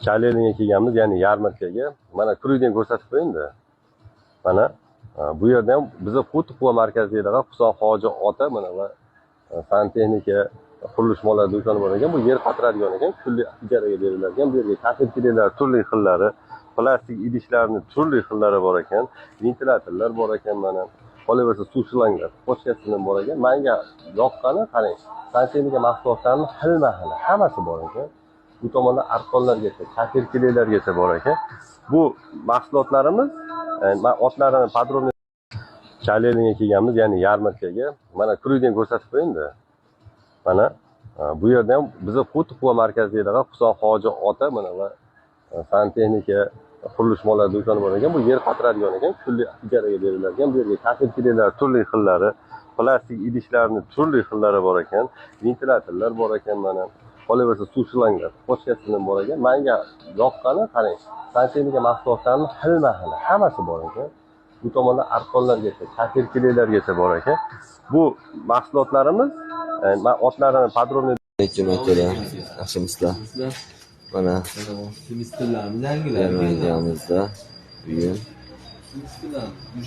Chalelingga kelganmiz, ya'ni yarmarkaga. Mana kruydan ko'rsatib qo'ying-da. Mana bu yerda ham bizni Quva markazidagi Husan hoji ota mana va santexnika qurilish mollari do'koni bor ekan. Bu yer qotiradigan ekan, pulli ijaraga beriladigan. Bu yerga kafeteriyalar turli xillari, plastik idishlarning turli xillari bor ekan, ventilyatorlar bor ekan mana. Qolaversa suv shlanglar, pochkasidan bor ekan. Menga yoqqani qarang, santexnika mahsulotlarining xilma-xili hammasi bor ekan. Bu tomonda arqonlargacha, kafeteriyalargacha bor ekan. Bu mahsulotlarimiz otlarini podrobniy Chalelingga kelganmiz, ya'ni yarmarkaga. Mana kruydan ko'rsatib qo'ying-da. Mana bu yerda ham bizni Quva markazidagi Husan hoji ota mana va santexnika qurilish mollari do'koni bor ekan. Bu yer qotiradigan ekan, pulli ijaraga beriladigan. Bu yerga kafeteriyalar turli xillari, plastik idishlarning turli xillari bor ekan, ventilyatorlar bor ekan mana. Qolaversa suv shlanglar, pochkasidan bor ekan. Menga yoqqani qarang, santexnika mahsulotlarining xilma-xili hammasi bor ekan. Bu tomonda arqonlargacha, kafeteriyalargacha bor ekan. Bu mahsulotlarimiz otlarini podrobniy Akalar, yaxshimisizlar? Mana yarmarkamizda bugun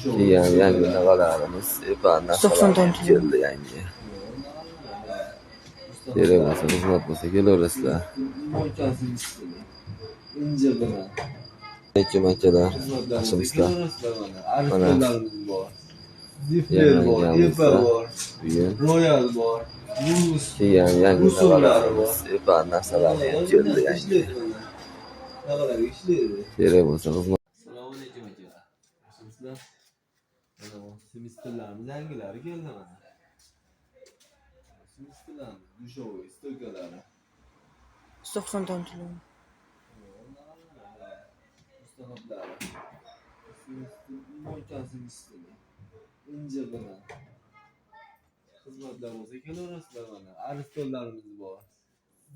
kelgan yangi navalarimiz narsalarimiz keldi yangi. Kerak bo'lsa, xizmat bo'lsa kelaverasizlar. Akalar, yaxshimisizlar? Mana yarmarkamizda bugun Royal bor. kelgan yangi navalarimiz narsalarimiz keldi yangi. Kerak bo'lsa, xizmat Assalomu alaykum akalar. Yaxshimisizlar? Mana bu semestrlarimiz yangilari keldi mana. Semestrlarimiz dushovoy stoykalari. 90 tonnali. Mustahablari. Mo'ykasini inja bilan. Xizmatlar bo'lsa kelaverasizlar mana. Aristollarimiz bor.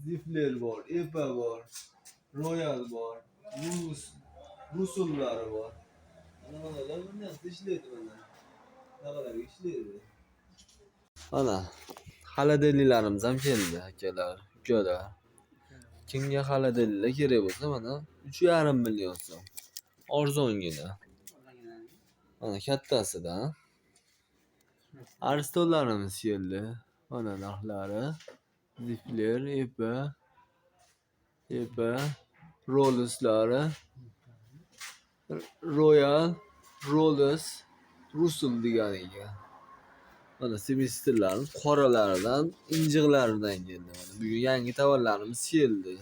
Zifler bor, Epa bor, Royal bor, Rusullari bor. Mana bundan ishlaydi mana. Naqalarga ishlaydi. Mana xaladelliklarimiz ham keldi akalar, ukalar. Kimga xaladelliklar kerak bo'lsa mana 3,5 million so'm. Arzongina. Mana kattasida. Aristollarimiz keldi. Mana narxlari. Zifler, Epa, Rolluslari, Royal, Rollus, Rusul deganiga. Mana semestrlarimiz qoralaridan, injiqlaridan keldi mana. Bugun yangi tovarlarimiz keldi.